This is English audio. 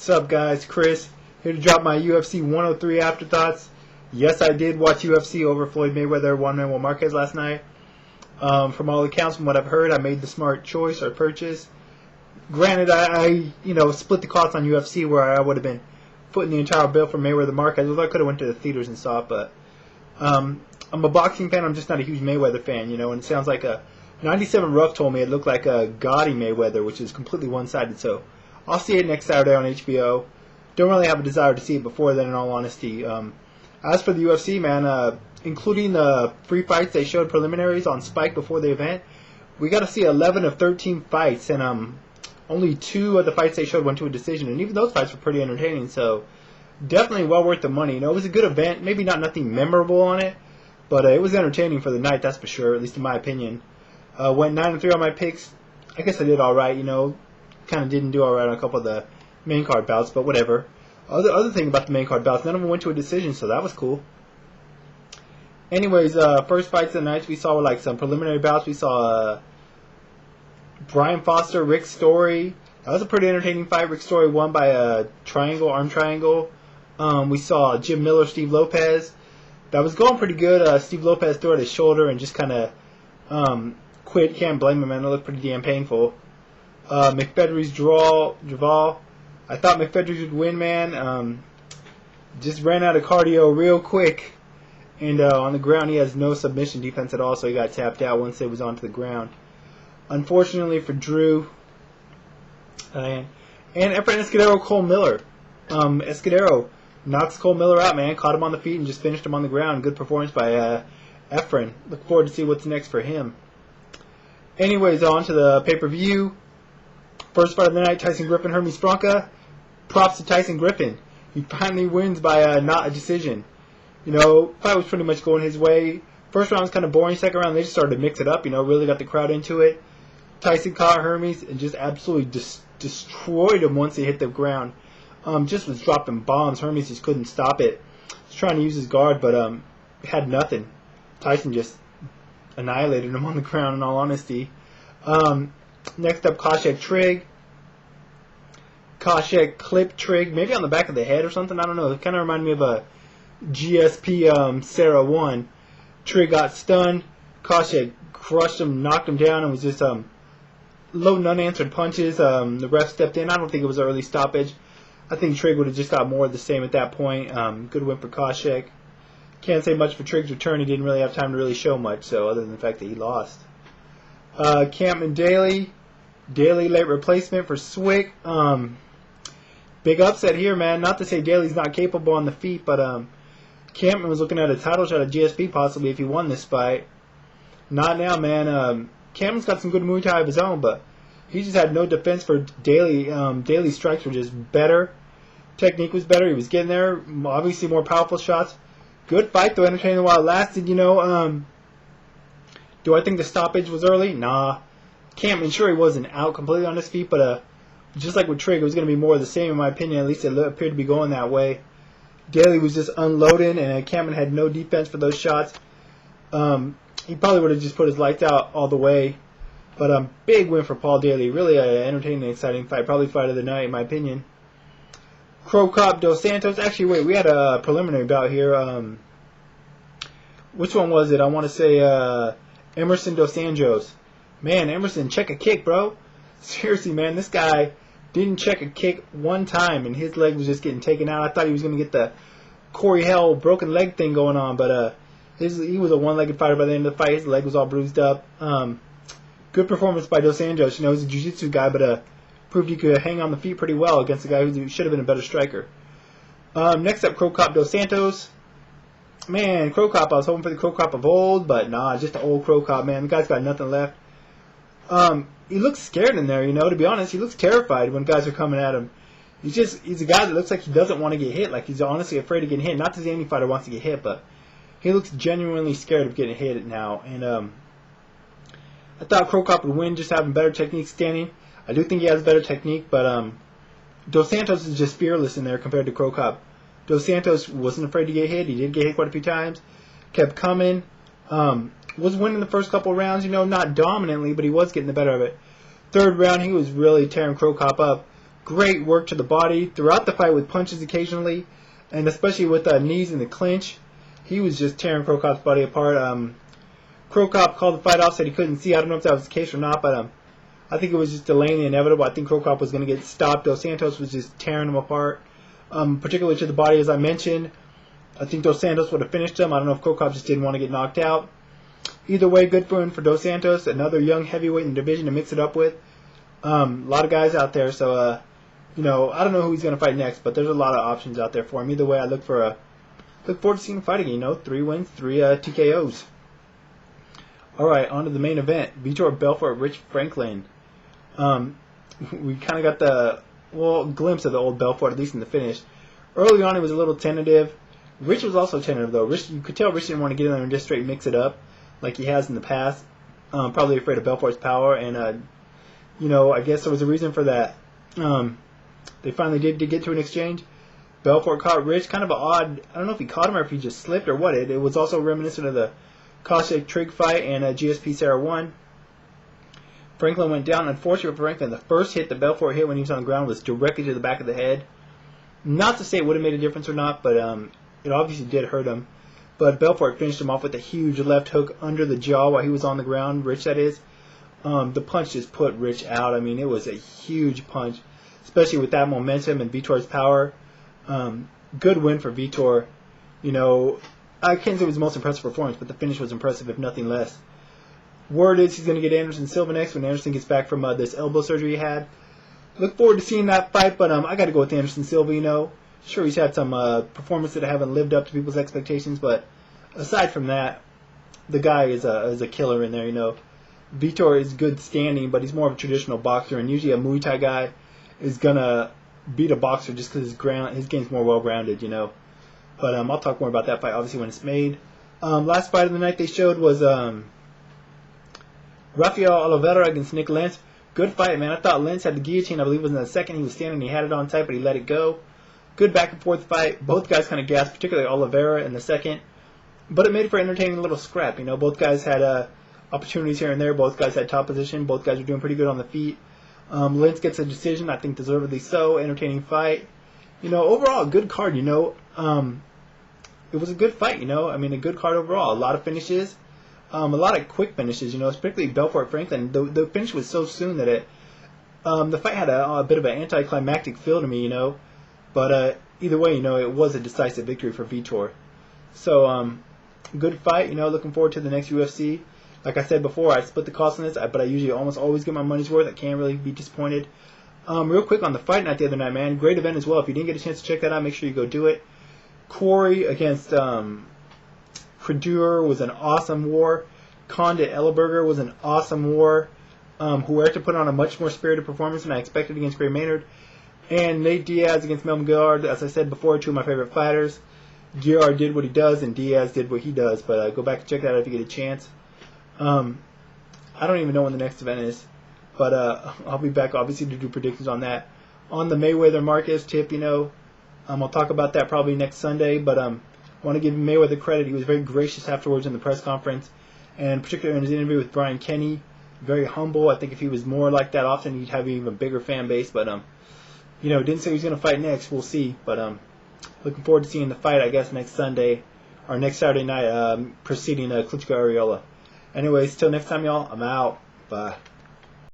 What's up, guys? Chris here to drop my UFC 103 afterthoughts. Yes, I did watch UFC over Floyd Mayweather, Juan Manuel Marquez last night. From all accounts, from what I've heard, I made the smart choice or purchase. Granted, I split the cost on UFC where I would have been footing the entire bill for Mayweather Marquez. Although I could have went to the theaters and saw it, but I'm a boxing fan. I'm just not a huge Mayweather fan, and it sounds like a 97 Rough told me it looked like a gaudy Mayweather, which is completely one-sided. So I'll see it next Saturday on HBO. Don't really have a desire to see it before then, in all honesty. As for the UFC, man, including the free fights they showed preliminaries on Spike before the event, we got to see 11 of 13 fights, and only 2 of the fights they showed went to a decision, and even those fights were pretty entertaining. So definitely well worth the money. It was a good event. Maybe not nothing memorable on it, but it was entertaining for the night, that's for sure, at least in my opinion. Went 9-3 on my picks. I guess I did all right, Kind of didn't do all right on a couple of the main card bouts, but whatever. Other thing about the main card bouts, none of them went to a decision, so that was cool. Anyways, first fights of the night we saw were like some preliminary bouts. We saw Brian Foster, Rick Story. That was a pretty entertaining fight. Rick Story won by a arm triangle. We saw Jim Miller, Steve Lopez. That was going pretty good. Steve Lopez threw at his shoulder and just kind of quit. Can't blame him, man. It looked pretty damn painful. McFedry's Duval. I thought McFedry would win, man. Just ran out of cardio real quick. And on the ground, he has no submission defense at all, so he got tapped out once it was onto the ground. Unfortunately for Drew and Efren Escudero, Cole Miller. Escudero knocks Cole Miller out, man. Caught him on the feet and just finished him on the ground. Good performance by Efren. Look forward to see what's next for him. Anyways, on to the pay-per-view. First fight of the night, Tyson Griffin, Hermes Franca. Props to Tyson Griffin. He finally wins by not a decision. Fight was pretty much going his way. First round was kind of boring. Second round, they just started to mix it up. Really got the crowd into it. Tyson caught Hermes and just absolutely destroyed him once he hit the ground. Just was dropping bombs. Hermes just couldn't stop it. Was trying to use his guard, but had nothing. Tyson just annihilated him on the ground, in all honesty. Next up, Koscheck Trigg. Koscheck clipped Trigg, maybe on the back of the head or something. I don't know. It kind of reminded me of a GSP Sarah 1. Trigg got stunned. Koscheck crushed him, knocked him down, and was just loading unanswered punches. The ref stepped in. I don't think it was an early stoppage. I think Trigg would have just got more of the same at that point. Good win for Koscheck. Can't say much for Trigg's return. He didn't really have time to really show much, so other than the fact that he lost. Kampmann Daley. Daley late replacement for Swick. Big upset here, man. Not to say Daley's not capable on the feet, but Kampmann was looking at a title shot at GSP possibly if he won this fight. Not now, man. Kampmann's got some good Muay Thai of his own, but he just had no defense for Daley. Daley's strikes were just better. Technique was better. He was getting there. Obviously more powerful shots. Good fight, though. Entertaining while it lasted, Do I think the stoppage was early? Nah. Kampmann, sure he wasn't out completely on his feet, but just like with Trigg, it was going to be more of the same in my opinion. At least it appeared to be going that way. Daley was just unloading, and Kampmann had no defense for those shots. He probably would have just put his lights out all the way. But big win for Paul Daley. Really entertaining and exciting fight. Probably fight of the night in my opinion. Cro Cop, Dos Santos. Actually, wait, we had a preliminary bout here. Which one was it? I want to say Emerson Dos Santos. Man, Emerson, check a kick, bro. Seriously, man, this guy didn't check a kick one time, and his leg was just getting taken out. I thought he was going to get the Corey Hell broken leg thing going on, but he was a one-legged fighter by the end of the fight. His leg was all bruised up. Good performance by Dos Santos. He's a jiu-jitsu guy, but proved he could hang on the feet pretty well against a guy who should have been a better striker. Next up, Cro Cop, Dos Santos. Man, Cro Cop, I was hoping for the Cro Cop of old, but nah, just the old Cro Cop, man. The guy's got nothing left. He looks scared in there, to be honest. He looks terrified when guys are coming at him. He's a guy that looks like he doesn't want to get hit, like he's honestly afraid of getting hit. Not that any fighter wants to get hit, but he looks genuinely scared of getting hit now. And I thought Cro Cop would win, just having better technique standing. I do think he has better technique, but Dos Santos is just fearless in there compared to Cro Cop. Dos Santos wasn't afraid to get hit. He did get hit quite a few times. Kept coming. Was winning the first couple rounds, not dominantly, but he was getting the better of it. Third round, he was really tearing Cro Cop up. Great work to the body throughout the fight with punches occasionally, and especially with knees in the clinch. He was just tearing Cro Cop's body apart. Cro Cop called the fight off, said he couldn't see. I don't know if that was the case or not, but I think it was just delaying the inevitable. I think Cro Cop was going to get stopped. Dos Santos was just tearing him apart, particularly to the body, as I mentioned. I think Dos Santos would have finished him. I don't know if Cro Cop just didn't want to get knocked out. Either way, good for Dos Santos. Another young heavyweight in the division to mix it up with. A lot of guys out there, so I don't know who he's going to fight next, but there's a lot of options out there for him. Either way, I look forward to seeing him fight again. 3 wins, 3 TKOs. All right, on to the main event. Vitor Belfort, Rich Franklin. We kind of got the glimpse of the old Belfort, at least in the finish. Early on, he was a little tentative. Rich was also tentative, though. You could tell Rich didn't want to get in there and just straight mix it up like he has in the past. Probably afraid of Belfort's power, and I guess there was a reason for that. They finally did get to an exchange. Belfort caught Rich, kind of an odd. I don't know if he caught him or if he just slipped or what. It was also reminiscent of the Koscheck Trigg fight and GSP Sarah 1. Franklin went down. Unfortunately for Franklin, the first hit that Belfort hit when he was on the ground was directly to the back of the head. Not to say it would have made a difference or not, but it obviously did hurt him. But Belfort finished him off with a huge left hook under the jaw while he was on the ground, Rich that is. The punch just put Rich out. I mean, it was a huge punch, especially with that momentum and Vitor's power. Good win for Vitor. I can't say it was the most impressive performance, but the finish was impressive, if nothing less. Word is he's going to get Anderson Silva next when Anderson gets back from this elbow surgery he had. Look forward to seeing that fight, but I got to go with Anderson Silva. Sure, he's had some performances that haven't lived up to people's expectations, but aside from that, the guy is a killer in there. Vitor is good standing, but he's more of a traditional boxer, and usually a Muay Thai guy is gonna beat a boxer just because his game's more well-grounded. But I'll talk more about that fight obviously when it's made. Last fight of the night they showed was Rafael Oliveira against Nick Lentz. Good fight, man. I thought Lentz had the guillotine. I believe it was in the second. He was standing. He had it on tight, but he let it go. Good back and forth fight. Both guys kind of gassed, particularly Oliveira in the second. But it made for an entertaining little scrap. Both guys had opportunities here and there. Both guys had top position. Both guys were doing pretty good on the feet. Lentz gets a decision. I think deservedly so. Entertaining fight. Overall, a good card. It was a good fight. A good card overall. A lot of finishes. A lot of quick finishes, particularly Belfort Franklin. The finish was so soon that the fight had a bit of an anticlimactic feel to me, But either way, it was a decisive victory for Vitor. So, good fight, looking forward to the next UFC. Like I said before, I split the cost on this, but I usually almost always get my money's worth. I can't really be disappointed. Real quick on the fight night the other night, man. Great event as well. If you didn't get a chance to check that out, make sure you go do it. Corey against Credur was an awesome war. Condit Ellenberger was an awesome war. Huerta put on a much more spirited performance than I expected against Gray Maynard. And Nate Diaz against Melvin Guillard, as I said before, 2 of my favorite fighters. Guillard did what he does, and Diaz did what he does. But go back and check that out if you get a chance. I don't even know when the next event is. But I'll be back, obviously, to do predictions on that. On the Mayweather-Marquez tip, I'll talk about that probably next Sunday. But I want to give Mayweather credit. He was very gracious afterwards in the press conference. And particularly in his interview with Brian Kenny. Very humble. I think if he was more like that often, he'd have an even bigger fan base. But, didn't say he was going to fight next. We'll see. But looking forward to seeing the fight, I guess, next Sunday. Or next Saturday night, preceding Klitschko Arreola. Anyways, till next time, y'all. I'm out. Bye.